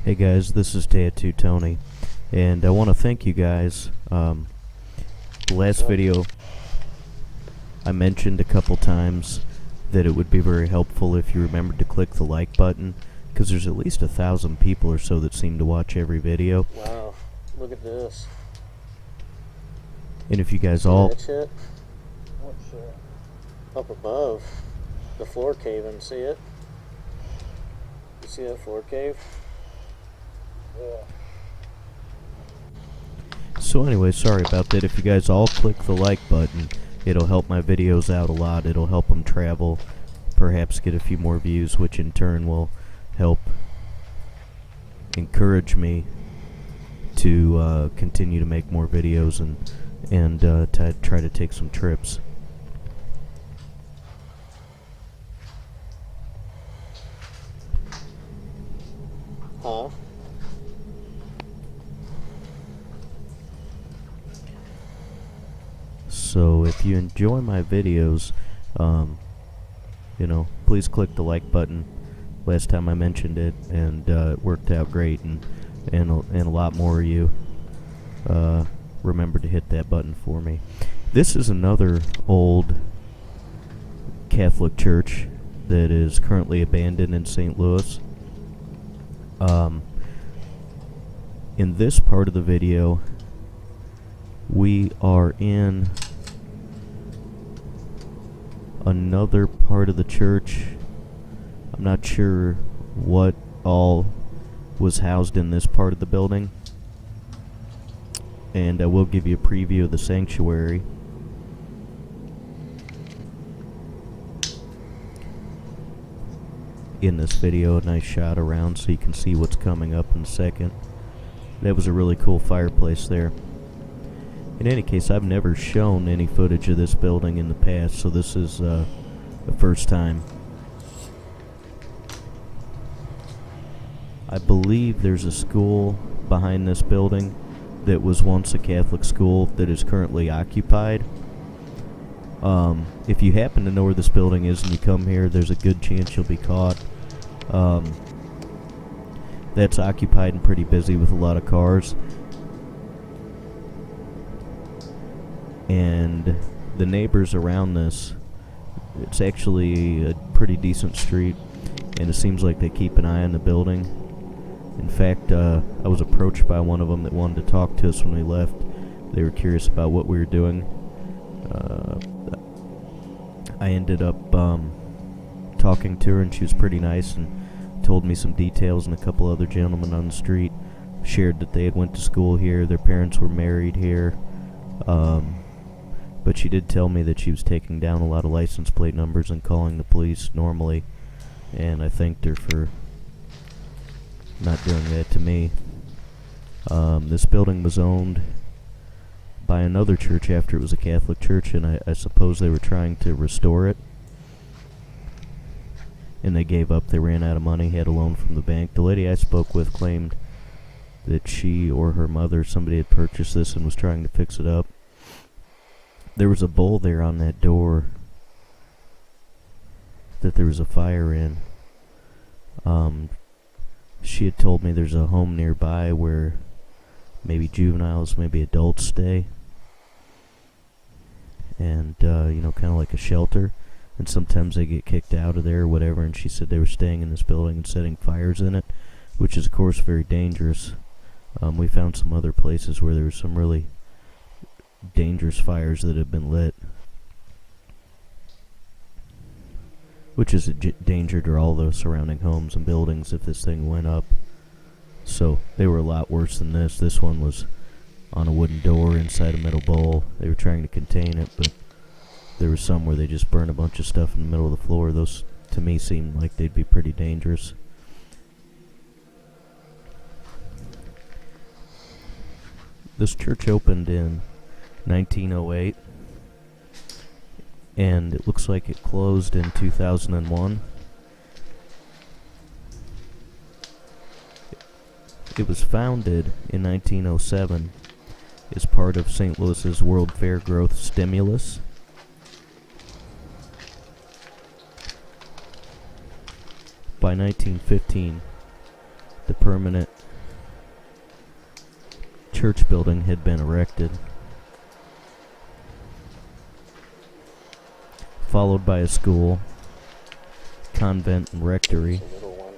Hey guys, this is Tattoo Tony, and I want to thank you guys. The last video I mentioned a couple times that it would be very helpful if you remembered to click the like button, because there's at least 1,000 people or so that seem to watch every video. Wow, look at this. And if you guys See all... that shit? What shit? Up above. The floor caving, see it? You see that floor cave? Yeah. So anyway, sorry about that. If you guys all click the like button, it'll help my videos out a lot. It'll help them travel, perhaps get a few more views, which in turn will help encourage me to continue to make more videos and to try to take some trips. Huh? So if you enjoy my videos, please click the like button. Last time I mentioned it, and it worked out great, and a lot more of you remember to hit that button for me. This is another old Catholic church that is currently abandoned in St. Louis. In this part of the video, we are in another part of the church. I'm not sure what all was housed in this part of the building, and I will give you a preview of the sanctuary. In this video, a nice shot around so you can see what's coming up in a second. That was a really cool fireplace there. In any case, I've never shown any footage of this building in the past, so this is the first time. I believe there's a school behind this building that was once a Catholic school that is currently occupied. If you happen to know where this building is and you come here, there's a good chance you'll be caught. That's occupied and pretty busy with a lot of cars. And the neighbors around this, it's actually a pretty decent street, and it seems like they keep an eye on the building. In fact, I was approached by one of them that wanted to talk to us when we left. They were curious about what we were doing. I ended up talking to her, and she was pretty nice and told me some details, and a couple other gentlemen on the street shared that they had went to school here, their parents were married here. But she did tell me that she was taking down a lot of license plate numbers and calling the police normally, and I thanked her for not doing that to me. This building was owned by another church after it was a Catholic church, and I suppose they were trying to restore it. And they gave up. They ran out of money, had a loan from the bank. The lady I spoke with claimed that she or her mother, somebody had purchased this and was trying to fix it up. There was a bowl there on that door that there was a fire in. She had told me there's a home nearby where maybe juveniles, maybe adults stay. And, kind of like a shelter. And sometimes they get kicked out of there or whatever. And she said they were staying in this building and setting fires in it, which is, of course, very dangerous. We found some other places where there was some really dangerous fires that have been lit, which is a danger to all those surrounding homes and buildings if this thing went up. So they were a lot worse than this. This one was on a wooden door inside a metal bowl. They were trying to contain it, but there was some where they just burned a bunch of stuff in the middle of the floor. Those, to me, seemed like they'd be pretty dangerous. This church opened in 1908, and it looks like it closed in 2001. It was founded in 1907 as part of St. Louis's World Fair growth stimulus. By 1915, the permanent church building had been erected, followed by a school, convent, and rectory. It's a little one.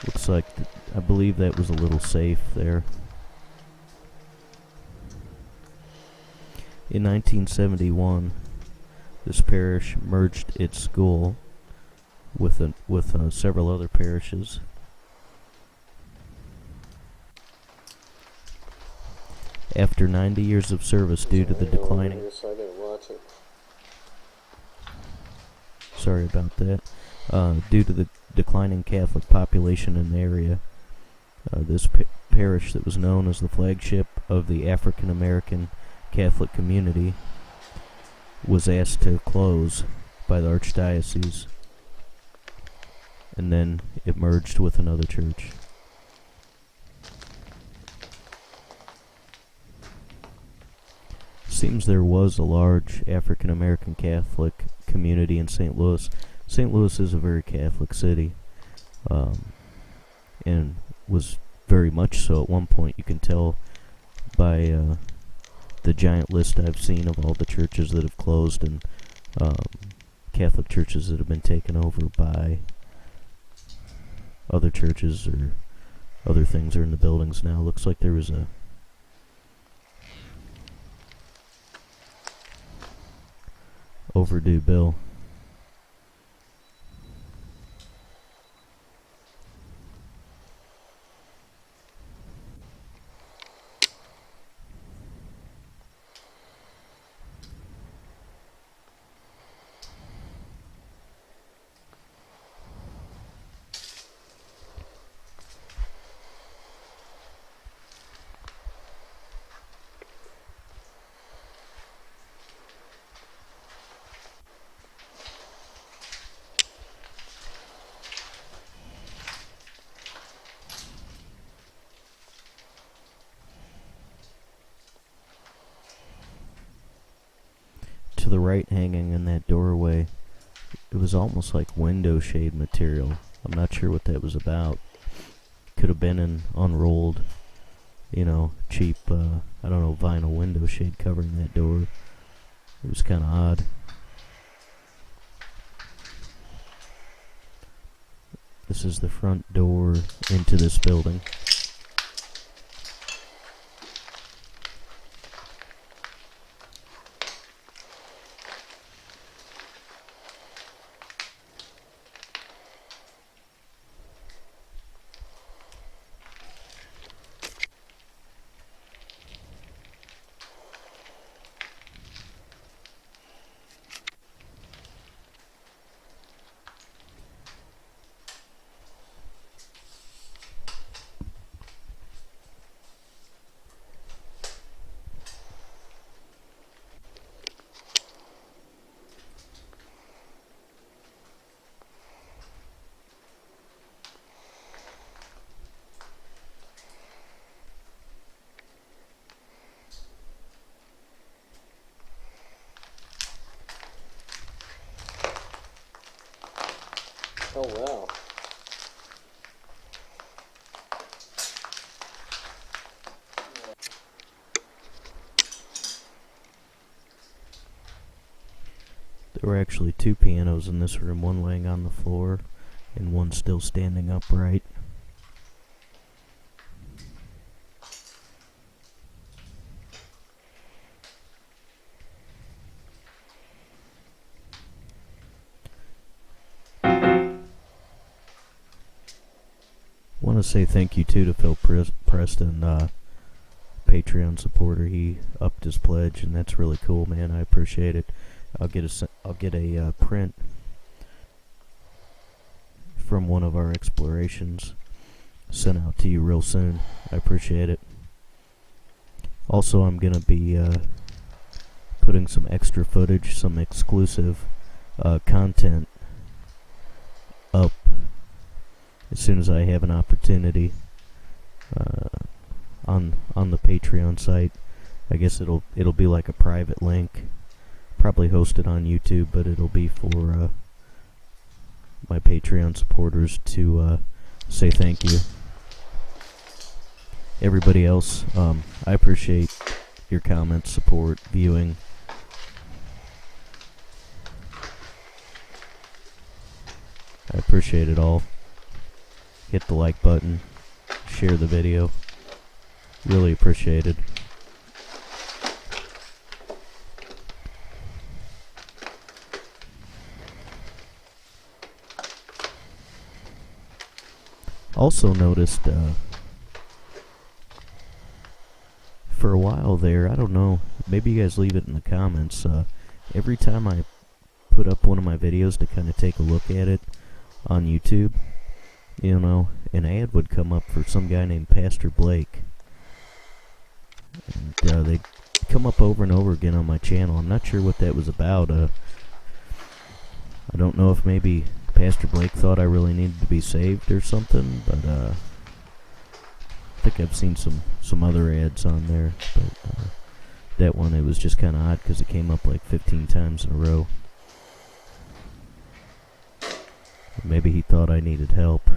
Looks like, I believe that was a little safe there. In 1971, this parish merged its school with several other parishes. After 90 years of service due to the declining... So I gotta watch it. Sorry about that. Due to the declining Catholic population in the area, this parish that was known as the flagship of the African American Catholic community was asked to close by the Archdiocese, and then it merged with another church. Seems there was a large African American Catholic community in St. Louis. St. Louis is a very Catholic city, and was very much so at one point. You can tell by the giant list I've seen of all the churches that have closed and Catholic churches that have been taken over by other churches or other things are in the buildings now. Looks like there was a overdue bill. To the right, hanging in that doorway, it was almost like window shade material. I'm not sure what that was about. Could have been an unrolled, cheap, I don't know, vinyl window shade covering that door. It was kind of odd. This is the front door into this building. Oh wow. There were actually two pianos in this room, one laying on the floor and one still standing upright. I want to say thank you too to Phil Preston, Patreon supporter. He upped his pledge, and that's really cool, man. I appreciate it. I'll get a print from one of our explorations sent out to you real soon. I appreciate it. Also, I'm gonna be putting some extra footage, some exclusive content up as soon as I have an opportunity on the Patreon site. I guess it'll be like a private link, probably host it on YouTube, but it'll be for my Patreon supporters to say thank you. Everybody else, I appreciate your comments, support, viewing. I appreciate it all. Hit the like button, share the video. Really appreciated. Also noticed for a while there, I don't know, maybe you guys leave it in the comments, every time I put up one of my videos to kind of take a look at it on YouTube, you know, an ad would come up for some guy named Pastor Blake. And they come up over and over again on my channel. I'm not sure what that was about. I don't know if maybe Pastor Blake thought I really needed to be saved or something, but I think I've seen some other ads on there, but that one, it was just kind of odd because it came up like 15 times in a row. Maybe he thought I needed help.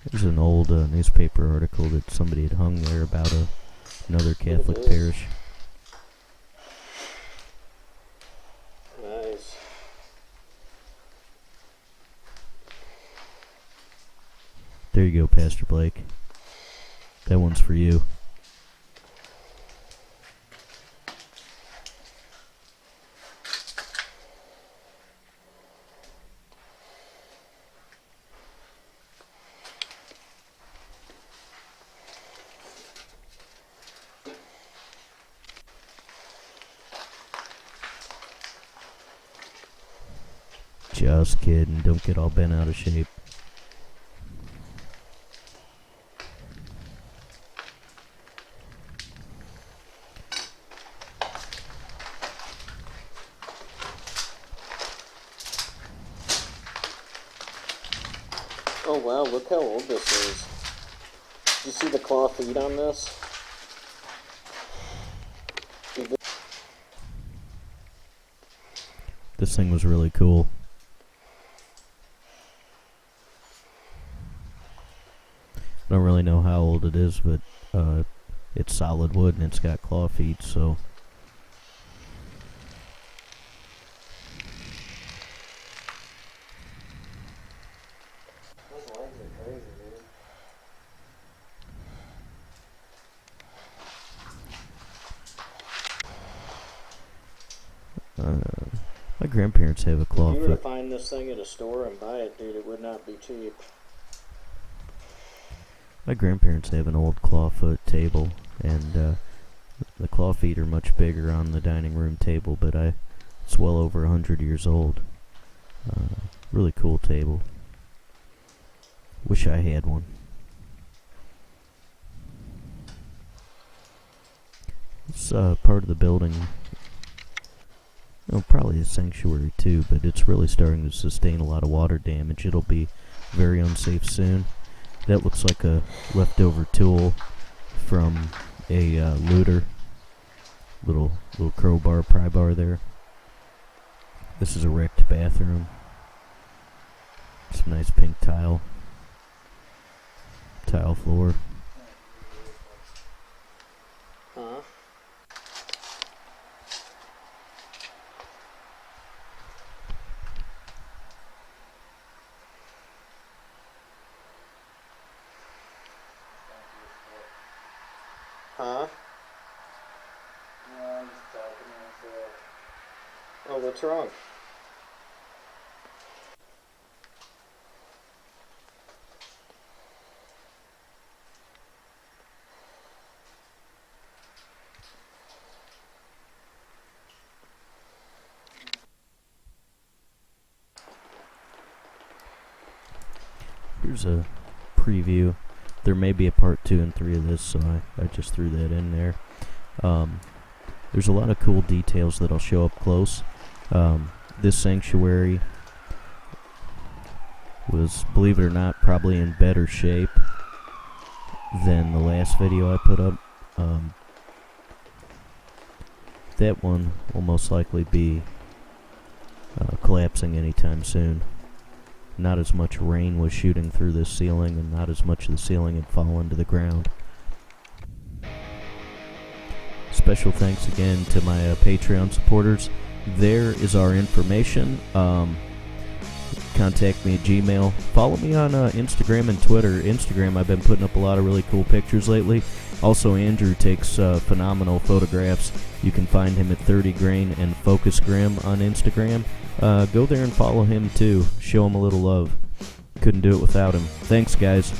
There's an old newspaper article that somebody had hung there about another Catholic parish. Nice. There you go, Pastor Blake. That one's for you. Just kidding, don't get all bent out of shape. Oh wow, look how old this is. Did you see the claw feet on this? This thing was really cool. I don't really know how old it is, but it's solid wood and it's got claw feet, so Those legs are crazy, dude. my grandparents have a claw If you were to foot. find this thing at a store and buy it, dude, it would not be cheap. My grandparents have an old clawfoot table, and the claw feet are much bigger on the dining room table, but it's well over 100 years old. Really cool table. Wish I had one. It's part of the building. Oh, probably a sanctuary too, but it's really starting to sustain a lot of water damage. It'll be very unsafe soon. That looks like a leftover tool from a looter. Little crowbar, pry bar there. This is a wrecked bathroom. Some nice pink tile floor. Huh? Huh? No, I'm just talking to myself. Oh, what's wrong? Here's a preview. There may be a part 2 and 3 of this, so I just threw that in there. There's a lot of cool details that'll show up close. This sanctuary was, believe it or not, probably in better shape than the last video I put up. That one will most likely be collapsing anytime soon. Not as much rain was shooting through this ceiling, and not as much of the ceiling had fallen to the ground. Special thanks again to my Patreon supporters. There is our information. Contact me at Gmail. Follow me on Instagram and Twitter. Instagram, I've been putting up a lot of really cool pictures lately. Also, Andrew takes phenomenal photographs. You can find him at 30 Grain and Focus Grim on Instagram. Go there and follow him too. Show him a little love. Couldn't do it without him. Thanks, guys.